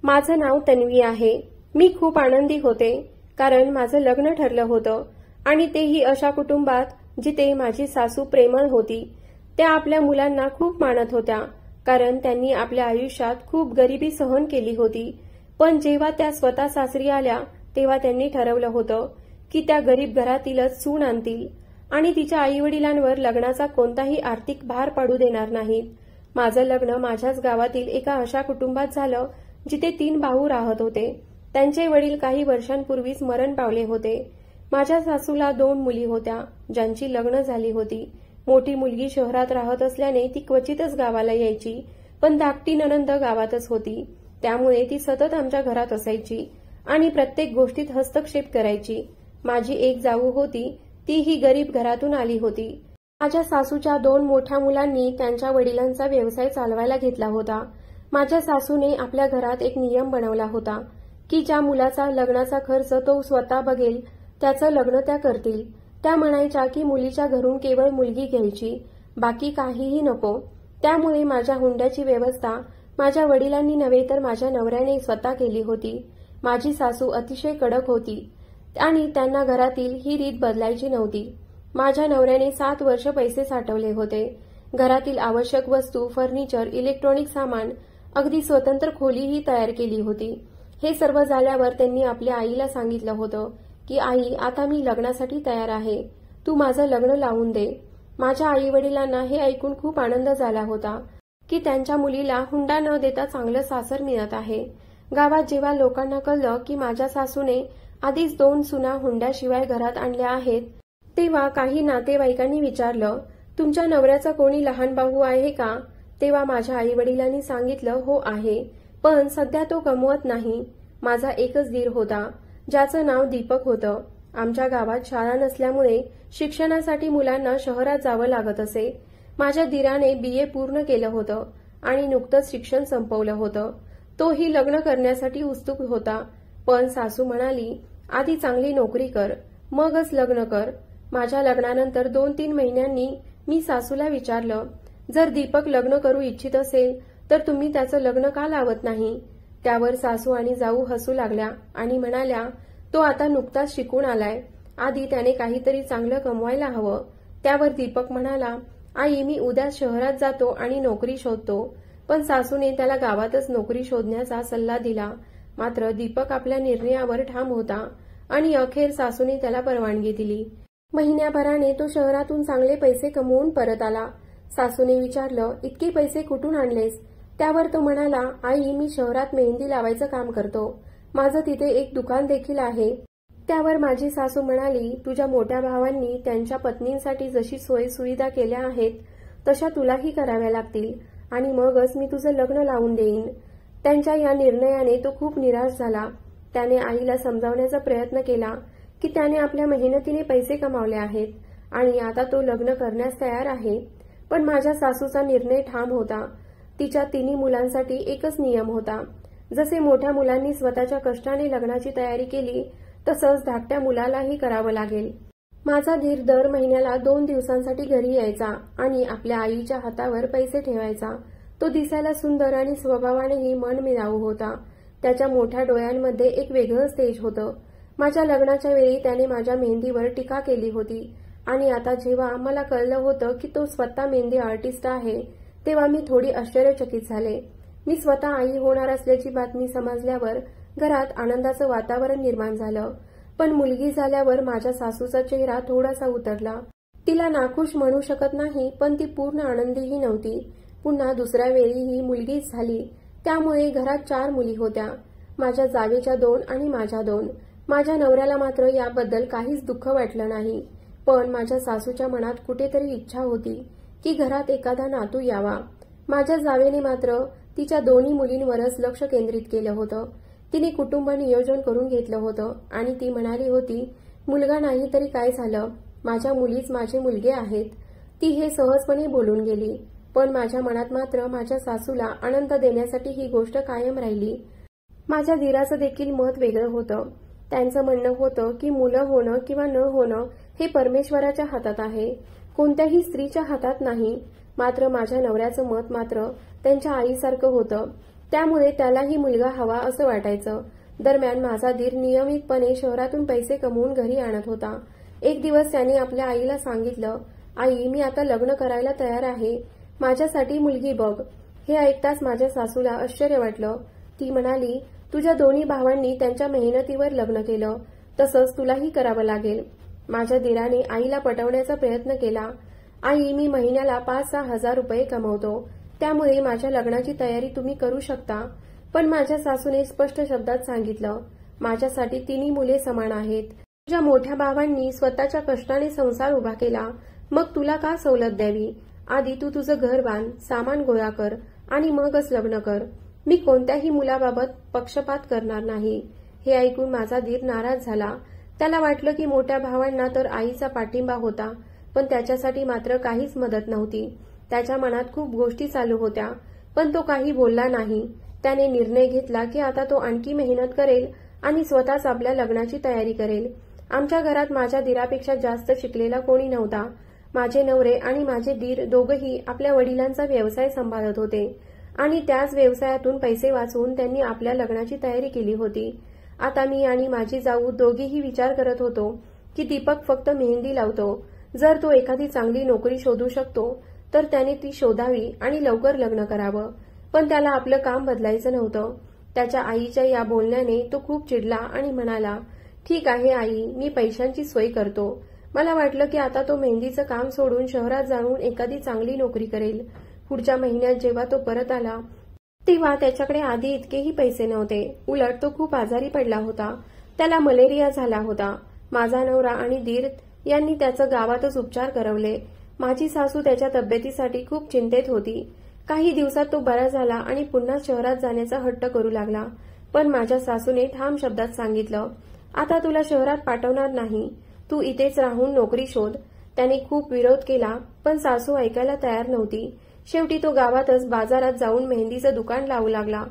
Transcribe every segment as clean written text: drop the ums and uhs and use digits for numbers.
माझं नाव तन्वी आहे। मी खूप आनंदी होते कारण माझं लग्न ठरलं होतं आणि तेही अशा कुटुंबात जिथे माझी सासू प्रेमळ होती। त्या आपल्या मुलांना खूप मानत होत्या कारण त्यांनी आपल्या आयुष्यात खूप गरिबी सहन केली होती। पण जेव्हा त्या स्वतः सासरी आल्या तेव्हा त्यांनी ठरवलं होतं की त्या गरीब घरातीलच सून आणतील आणि तिच्या आईवडिलांवर लग्नाचा कोणताही आर्थिक भार पडू देणार नाहीत। माझं लग्न माझ्याच गावातील एका अशा कुटुंबात झालं जिथे 3 भाऊ राहत होते। त्यांचे वडील काही वर्षांपूर्वीच मरण पावले होते। माझ्या सासूला 2 मुली होत्या ज्यांची लग्न झाली होती। मोठी मुलगी शहरात राहत असल्याने ती क्वचितच गावाला यायची, पण धाकटी नणंद गावातच होती, त्यामुळे ती सतत आमच्या घरात असायची आणि प्रत्येक गोष्टीत हस्तक्षेप करायची। माझी एक जाऊ होती, ती ही गरीब घरातून आली होती। माझ्या सासूच्या 2 मोठ्या मुलांनी त्यांच्या वडिलांचा व्यवसाय चालवायला घेतला होता। माझ्या सासूने आपल्या घरात एक नियम बनवला होता की ज्या मुलाचा लग्नाचा खर्च तो स्वतः बघेल त्याचं लग्न त्या करतील। त्या म्हणायच्या की मुलीच्या घरून केवळ मुलगी घ्यायची, बाकी काहीही नको। त्यामुळे माझ्या हुंड्याची व्यवस्था माझ्या वडिलांनी नव्हे तर माझ्या नवऱ्याने स्वतः केली होती। माझी सासू अतिशय कडक होती आणि त्यांना घरातील ही रीत बदलायची नव्हती। माझ्या नवऱ्याने 7 वर्ष पैसे साठवले होते। घरातील आवश्यक वस्तू, फर्निचर, इलेक्ट्रॉनिक सामान, अगदी स्वतंत्र खोलीही तयार केली होती। हे सर्व झाल्यावर त्यांनी आपल्या आईला सांगितलं होतं की आई, आता मी लग्नासाठी तयार आहे, तू माझं लग्न लावून दे। माझ्या आई वडिलांना हे ऐकून खूप आनंद झाला होता की त्यांच्या मुलीला हुंडा न देता चांगलं सासर मिळत आहे। गावात जेव्हा लोकांना कळलं की माझ्या सासूने आधीच 2 सुना हुंड्याशिवाय घरात आणल्या आहेत, तेव्हा काही नातेवाईकांनी विचारलं, तुमच्या नवऱ्याचा कोणी लहान भाऊ आहे का? तेव्हा माझ्या आई वडिलांनी सांगितलं, हो आहे, पण सध्या तो कमवत नाही। माझा एकच दीर होता ज्याचं नाव दीपक होतं। आमच्या गावात शाळा नसल्यामुळे शिक्षणासाठी मुलांना शहरात जावं लागत असे। माझ्या दीराने BA पूर्ण केलं होतं आणि नुकतंच शिक्षण संपवलं होतं। तोही लग्न करण्यासाठी उत्सुक होता, पण सासू म्हणाली, आधी चांगली नोकरी कर, मगच लग्न कर। माझ्या लग्नानंतर 2-3 महिन्यांनी मी सासूला विचारलं, जर दीपक लग्न करू इच्छित असेल तर तुम्ही त्याचं लग्न का लावत नाही? त्यावर सासू आणि जाऊ हसू लागल्या आणि म्हणाल्या, तो आता नुकताच शिकून आलाय, आधी त्याने काहीतरी चांगलं कमवायला हवं। त्यावर दीपक म्हणाला, आई, मी उद्या शहरात जातो आणि नोकरी शोधतो। पण सासूने त्याला गावातच नोकरी शोधण्याचा सल्ला दिला। मात्र दीपक आपल्या निर्णयावर ठाम होता आणि अखेर सासूने त्याला परवानगी दिली। महिन्याभराने तो शहरातून चांगले पैसे कमवून परत आला। सासूने विचारलं, इतके पैसे कुठून आणलेस? त्यावर तो म्हणाला, आई, मी शहरात मेहंदी लावायचं काम करतो, माझं तिथे एक दुकान देखील आहे। त्यावर माझी सासू म्हणाली, तुझ्या मोठ्या भावांनी त्यांच्या पत्नींसाठी जशी सोय सुविधा केल्या आहेत तशा तुलाही कराव्या लागतील आणि मगच मी तुझं लग्न लावून देईन। त्यांच्या या निर्णयाने तो खूप निराश झाला। त्याने आईला समजावण्याचा प्रयत्न केला की त्याने आपल्या मेहनतीने पैसे कमावले आहेत आणि आता तो लग्न करण्यास तयार आहे। पण माझ्या सासूचा निर्णय ठाम होता। तिच्या 3 मुलांसाठी एकच नियम होता, जसे मोठ्या मुलांनी स्वतःच्या कष्टाने लग्नाची तयारी केली तसंच धाकट्या मुलालाही करावं लागेल। माझा धीर दर महिन्याला 2 दिवसांसाठी घरी यायचा आणि आपल्या आईच्या हातावर पैसे ठेवायचा। तो दिसायला सुंदर आणि स्वभावानेही मनमिळावू होता। त्याच्या मोठ्या डोळ्यांमध्ये एक वेगळंच तेज होतं। माझ्या लग्नाच्या वेळी त्याने माझ्या मेहंदीवर टीका केली होती आणि आता जेव्हा मला कळलं होतं की तो स्वतः मेहंदी आर्टिस्ट आहे तेव्हा मी थोडी आश्चर्यचकित झाले। मी स्वतः आई होणार असल्याची बातमी समजल्यावर घरात आनंदाचं वातावरण निर्माण झालं, पण मुलगी झाल्यावर माझ्या सासूचा चेहरा थोडासा उतरला। तिला नाखुश म्हणू शकत नाही, पण ती पूर्ण आनंदीही नव्हती। पुन्हा दुसऱ्या वेळीही मुलगीच झाली, त्यामुळे घरात 4 मुली होत्या, माझ्या जावेच्या 2 आणि माझ्या 2। माझ्या नवऱ्याला मात्र याबद्दल काहीच दुःख वाटलं नाही, पण माझ्या सासूच्या मनात कुठेतरी इच्छा होती की घरात एखादा नातू यावा। माझ्या जावेने मात्र तिच्या 2 मुलींवरच लक्ष केंद्रित केलं होतं। तिने कुटुंब नियोजन करून घेतलं होतं आणि ती म्हणाली होती, मुलगा नाही तरी काय झालं, माझ्या मुलीच माझे मुलगे आहेत। ती हे सहजपणे बोलून गेली, पण माझ्या मनात मात्र माझ्या सासूला आनंद देण्यासाठी ही गोष्ट कायम राहिली। माझ्या दीराचं देखील मत वेगळं होतं। त्यांचं म्हणणं होतं की मुलं होणं किंवा न होणं हे परमेश्वराच्या हातात आहे, कोणत्याही स्त्रीच्या हातात नाही। मात्र माझ्या नवऱ्याचं मत मात्र त्यांच्या आईसारखं होतं। त्यामुळे त्यालाही मुलगा हवा असं वाटायचं. दरम्यान माझा दीर नियमितपणे शहरातून पैसे कमवून घरी आणत होता. एक दिवस त्याने आपल्या आईला सांगितलं, आई, मी आता लग्न करायला तयार आहे, माझ्यासाठी मुलगी बघ. हे ऐकताच माझ्या सासूला आश्चर्य वाटलं. ती म्हणाली, तुझ्या दोन्ही भावांनी त्यांच्या मेहनतीवर लग्न केलं, तसंच तुलाही करावं लागेल. माझ्या दीराने आईला पटवण्याचा प्रयत्न केला. आई, मी महिन्याला 5-6 हजार रुपये कमवतो, त्यामुळे माझ्या लग्नाची तयारी तुम्ही करू शकता. पण माझ्या सासूने स्पष्ट शब्दात सांगितलं, माझ्यासाठी तिन्ही मुले समान आहेत. तुझ्या मोठ्या भावांनी स्वतःच्या कष्टाने संसार उभा केला, मग तुला का सवलत द्यावी? आधी तू तुझं घर बांध, सामान गोळा कर आणि मगच लग्न कर. मी कोणत्याही मुलाबाबत पक्षपात करणार नाही. हे ऐकून माझा दीर नाराज झाला. त्याला वाटलं की मोठ्या भावांना तर आईचा पाठिंबा होता, पण त्याच्यासाठी मात्र काहीच मदत नव्हती. त्याच्या मनात खूप गोष्टी चालू होत्या, पण तो काही बोलला नाही. त्याने निर्णय घेतला की आता तो आणखी मेहनत करेल आणि स्वतःच आपल्या लग्नाची तयारी करेल. आमच्या घरात माझ्या दीरापेक्षा जास्त शिकलेला कोणी नव्हता. माझे नवरे आणि माझे दीर दोघंही आपल्या वडिलांचा व्यवसाय सांभाळत होते आणि त्याच व्यवसायातून पैसे वाचवून त्यांनी आपल्या लग्नाची तयारी केली होती. आता मी आणि माझी जाऊ दोघेही विचार करत होतो की दीपक फक्त मेहंदी लावतो. जर तो एखादी चांगली नोकरी शोधू शकतो तर त्याने ती शोधावी आणि लवकर लग्न करावं. पण त्याला आपलं काम बदलायचं नव्हतं. त्याच्या आईच्या या बोलण्याने तो खूप चिडला आणि म्हणाला, ठीक आहे आई, मी पैशांची सोय करतो. मला वाटलं की आता तो मेहंदीचं काम सोडून शहरात जाऊन एखादी चांगली नोकरी करेल. पुढच्या महिन्यात जेव्हा तो परत आला तेव्हा त्याच्याकडे आधी इतकेही पैसे नव्हते. उलट तो खूप आजारी पडला होता. त्याला मलेरिया झाला होता. माझा नवरा आणि दीर यांनी त्याचं गावातच उपचार करवले. माझी सासू त्याच्या तब्येतीसाठी खूप चिंतेत होती. काही दिवसात तो बरा झाला आणि पुन्हा शहरात जाण्याचा हट्ट करू लागला. पण माझ्या सासूने ठाम शब्दात सांगितलं, आता तुला शहरात पाठवणार नाही, तू इथेच राहून नोकरी शोध. त्याने खूप विरोध केला, पण सासू ऐकायला तयार नव्हती. शेवटी तो गावातच बाजारात जाऊन मेहंदीचं दुकान लावू लागला.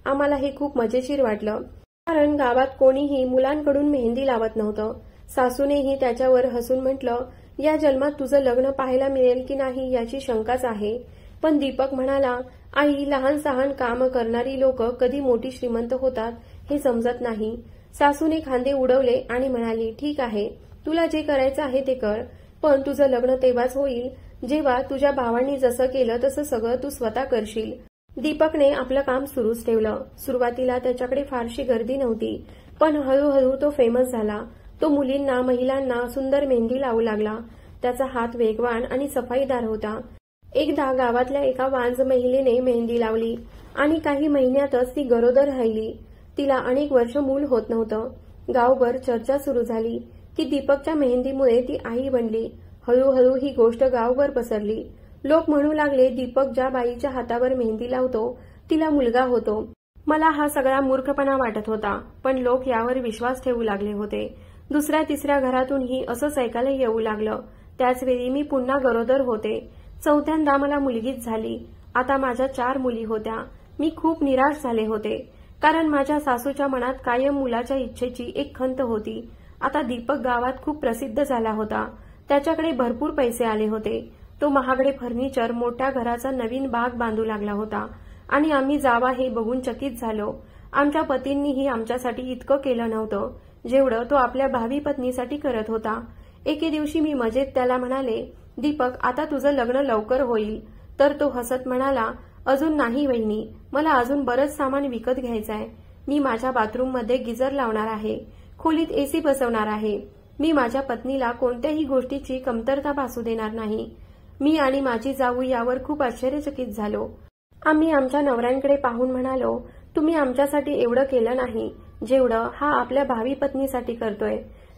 आम्हाला हे खूप मजेशीर वाटलं, कारण गावात कोणीही मुलांकडून मेहंदी लावत नव्हतं. सासूनेही त्याच्यावर हसून म्हटलं, या जन्मात तुझं लग्न पाहायला मिळेल की नाही याची शंकाच आहे. पण दीपक म्हणाला, आई, लहान सहान काम करणारी लोक कधी मोठी श्रीमंत होतात हे समजत नाही. सासूने खांदे उडवले आणि म्हणाली, ठीक आहे, तुला जे करायचं आहे ते कर, पण तुझं लग्न तेव्हाच होईल जेव्हा तुझ्या भावांनी जसं केलं तसं सगळं तू स्वतः करशील. दीपकने आपलं काम सुरूच ठेवलं. सुरुवातीला त्याच्याकडे फारशी गर्दी नव्हती, पण हळूहळू तो फेमस झाला. तो मुलींना, महिलांना सुंदर मेहंदी लावू लागला. त्याचा हात वेगवान आणि सफाईदार होता. एकदा गावातल्या एका वांज महिलेने मेहंदी लावली आणि काही महिन्यातच ती गरोदर राहिली. तिला अनेक वर्ष मूल होत नव्हतं. गावभर चर्चा सुरू झाली की दीपकच्या मेहंदीमुळे ती आई बनली. हळूहळू ही गोष्ट गावभर पसरली. लोक म्हणू लागले, दीपक ज्या बाईच्या हातावर मेहंदी लावतो तिला मुलगा होतो. मला हा सगळा मूर्खपणा वाटत होता, पण लोक यावर विश्वास ठेवू लागले होते. दुसऱ्या तिसऱ्या घरातूनही असंच ऐकायला येऊ लागलं. त्याचवेळी मी पुन्हा गरोदर होते. चौथ्यांदा मला मुलगीच झाली. आता माझ्या 4 मुली होत्या. मी खूप निराश झाले होते, कारण माझ्या सासूच्या मनात कायम मुलाच्या इच्छेची एक खंत होती. आता दीपक गावात खूप प्रसिद्ध झाला होता. त्याच्याकडे भरपूर पैसे आले होते. तो महागडे फर्निचर, मोठ्या घराचा नवीन बाग बांधू लागला होता आणि आम्ही जावा हे बघून चकित झालो. आमच्या पतींनीही आमच्यासाठी इतकं केलं नव्हतं जेवढं तो आपल्या भावी पत्नीसाठी करत होता. एके दिवशी मी मजेत त्याला म्हणाले, दीपक, आता तुझं लग्न लवकर होईल. तर तो हसत म्हणाला, अजून नाही वहिनी, मला अजून बरंच सामान विकत घ्यायचं आहे. मी माझ्या बाथरूममध्ये गिझर लावणार आहे, खोलीत एसी बसवणार आहे. मी माझ्या पत्नीला कोणत्याही गोष्टीची कमतरता भासू देणार नाही. मी आणि माझी जाऊ यावर खूप आश्चर्यचकित झालो. आम्ही आमच्या नवऱ्यांकडे पाहून म्हणालो, तुम्ही आमच्यासाठी एवढं केलं नाही जेवढं हा आपल्या भावी पत्नीसाठी करतोय.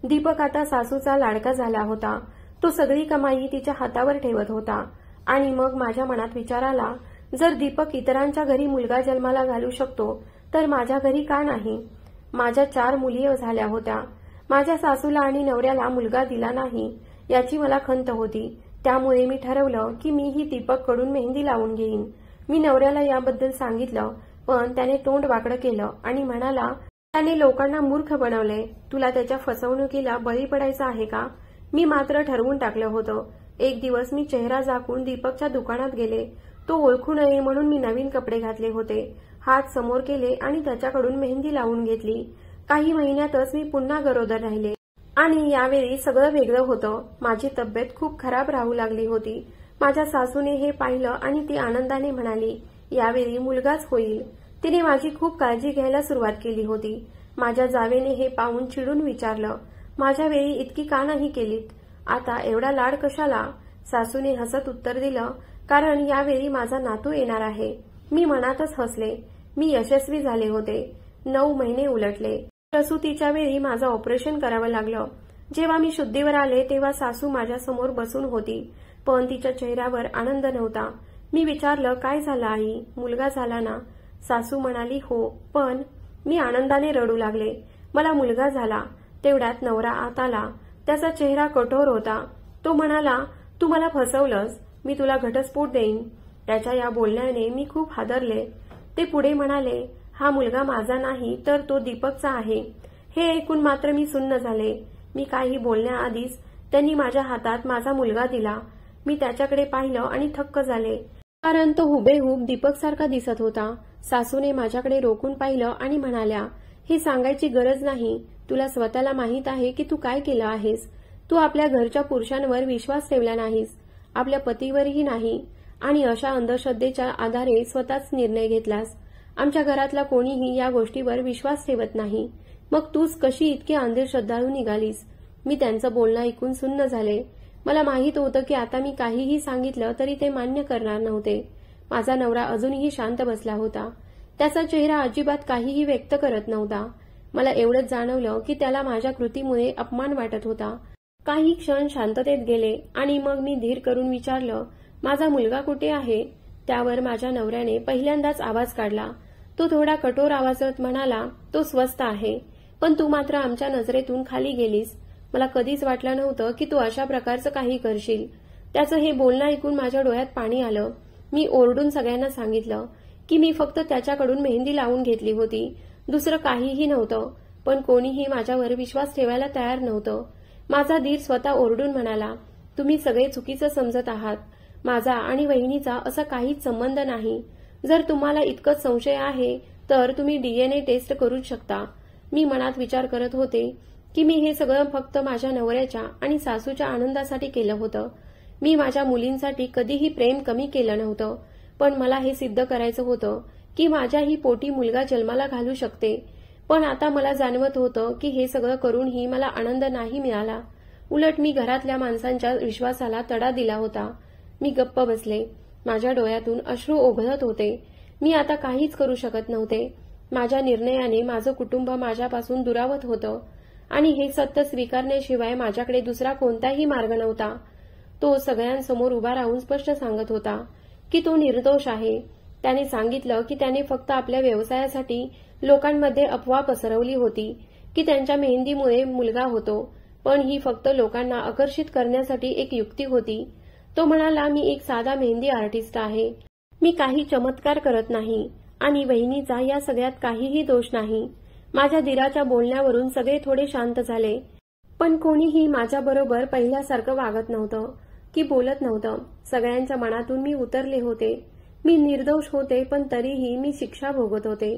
दीपक आता सासूचा लाडका झाला होता. तो सगळी कमाई तिच्या हातावर ठेवत होता. आणि मग माझ्या मनात विचार आला, जर दीपक इतरांच्या घरी मुलगा जन्माला घालू शकतो तर माझ्या घरी का नाही? माझ्या 4 मुली झाल्या होत्या. माझ्या सासूला आणि नवऱ्याला मुलगा दिला नाही याची मला खंत होती. त्यामुळे मी ठरवलं की मीही दीपककडून मेहंदी लावून घेईन. मी नवऱ्याला याबद्दल सांगितलं, पण त्याने तोंड वाकडं केलं आणि म्हणाला, त्याने लोकांना मूर्ख बनवले. तुला त्याच्या फसवणुकीला बळी पडायचं आहे का? मी मात्र ठरवून टाकलं होतं. एक दिवस मी चेहरा झाकून दीपकच्या दुकानात गेले. तो ओळखू नये म्हणून मी नवीन कपडे घातले होते. हात समोर केले आणि त्याच्याकडून मेहंदी लावून घेतली. काही महिन्यातच मी पुन्हा गरोदर राहिले आणि यावेळी सगळं वेगळं होतं. माझी तब्येत खूप खराब राहू लागली होती. माझ्या सासूने हे पाहिलं आणि ती आनंदाने म्हणाली, यावेळी मुलगाच होईल. तिने माझी खूप काळजी घ्यायला सुरुवात केली होती. माझ्या जावेने हे पाहून चिडून विचारलं, माझ्या वेळी इतकी का नाही केलीत? आता एवढा लाड कशाला? सासूने हसत उत्तर दिलं, कारण यावेळी माझा नातू येणार आहे. मी मनातच हसले. मी यशस्वी झाले होते. 9 महिने उलटले. प्रसूतीच्या वेळी माझं ऑपरेशन करावं लागलं. जेव्हा मी शुद्धीवर आले तेव्हा सासू माझ्या समोर बसून होती, पण तिच्या चेहऱ्यावर आनंद नव्हता. मी विचारलं, काय झालं आई? मुलगा झाला ना? सासू म्हणाली, हो. पण मी आनंदाने रडू लागले. मला मुलगा झाला. तेवढ्यात नवरा आत आला. त्याचा चेहरा कठोर होता. तो म्हणाला, तू मला फसवलंस. मी तुला घटस्फोट देईन. त्याच्या या बोलण्याने मी खूप हादरले. ते पुढे म्हणाले, हा मुलगा माझा नाही तर तो दीपकचा आहे. हे ऐकून मात्र मी सुन्न झाले. मी काही बोलण्याआधीच त्यांनी माझ्या हातात माझा मुलगा दिला. मी त्याच्याकडे पाहिलं आणि थक्क झाले, कारण तो हुबेहूब दीपकसारखा दिसत होता. सासूने माझ्याकडे रोखून पाहिलं आणि म्हणाल्या, हे सांगायची गरज नाही. तुला स्वतःला माहीत आहे की तू काय केलं आहेस. तू आपल्या घरच्या पुरुषांवर विश्वास ठेवला नाहीस, आपल्या पतीवरही नाही, आणि अशा अंधश्रद्धेच्या आधारे स्वतःच निर्णय घेतलास. आमच्या घरातला कोणीही या गोष्टीवर विश्वास ठेवत नाही. मग तूच कशी इतकी अंधश्रद्धाळू निघालीस? मी त्यांचं बोलणं ऐकून सुन्न झाले. मला माहीत होतं की आता मी काहीही सांगितलं तरी ते मान्य करणार नव्हते. माझा नवरा अजूनही शांत बसला होता. त्याचा चेहरा अजिबात काहीही व्यक्त करत नव्हता. मला एवढंच जाणवलं की त्याला माझ्या कृतीमुळे अपमान वाटत होता. काही क्षण शांततेत गेले आणि मग मी धीर करून विचारलं, माझा मुलगा कुठे आहे? त्यावर माझ्या नवऱ्याने पहिल्यांदाच आवाज काढला. तो थोडा कठोर आवाजात म्हणाला, तो स्वस्थ आहे, पण तू मात्र आमच्या नजरेतून खाली गेलीस. मला कधीच वाटलं नव्हतं की तू अशा प्रकारचं काही करशील. त्याचं हे बोलणं ऐकून माझ्या डोळ्यात पाणी आलं. मी ओरडून सगळ्यांना सांगितलं की मी फक्त त्याच्याकडून मेहंदी लावून घेतली होती, दुसरं काहीही नव्हतं. पण कोणीही माझ्यावर विश्वास ठेवायला तयार नव्हतं. माझा धीर स्वतः ओरडून म्हणाला, तुम्ही सगळे चुकीचं समजत आहात. माझा आणि वहिनीचा असा काहीच संबंध नाही. जर तुम्हाला इतकंच संशय आहे तर तुम्ही डीएनए टेस्ट करूच शकता. मी मनात विचार करत होते की मी हे सगळं फक्त माझ्या नवऱ्याच्या आणि सासूच्या आनंदासाठी केलं होतं. मी माझ्या मुलींसाठी कधीही प्रेम कमी केलं नव्हतं, पण मला हे सिद्ध करायचं होतं की माझ्याही पोटी मुलगा जन्माला घालू शकते. पण आता मला जाणवत होतं की हे सगळं करूनही मला आनंद नाही मिळाला. उलट मी घरातल्या माणसांच्या विश्वासाला तडा दिला होता. मी गप्प बसले. माझ्या डोळ्यातून अश्रू ओघळत होते. मी आता काहीच करू शकत नव्हते. माझ्या निर्णयाने माझं कुटुंब माझ्यापासून दुरावत होतं आणि हे सत्य स्वीकारण्याशिवाय माझ्याकडे दुसरा कोणताही मार्ग नव्हता. तो सगळ्यांसमोर उभा राहून स्पष्ट सांगत होता की तो निर्दोष आहे. त्याने सांगितलं की त्याने फक्त आपल्या व्यवसायासाठी लोकांमध्ये अफवा पसरवली होती की त्यांच्या मेहंदीमुळे मुलगा होतो, पण ही फक्त लोकांना आकर्षित करण्यासाठी एक युक्ती होती. तो म्हणाला, मी एक साधा मेहंदी आर्टिस्ट आहे. मी काही चमत्कार करत नाही आणि वहिनीचा या सगळ्यात काहीही दोष नाही. माझ्या दिराच्या बोलण्यावरून सगळे थोडे शांत झाले, पण कोणीही माझ्याबरोबर पहिल्यासारखं वागत नव्हतं की बोलत नव्हतं. सगळ्यांच्या मनातून मी उतरले होते. मी निर्दोष होते, पण तरीही मी शिक्षा भोगत होते.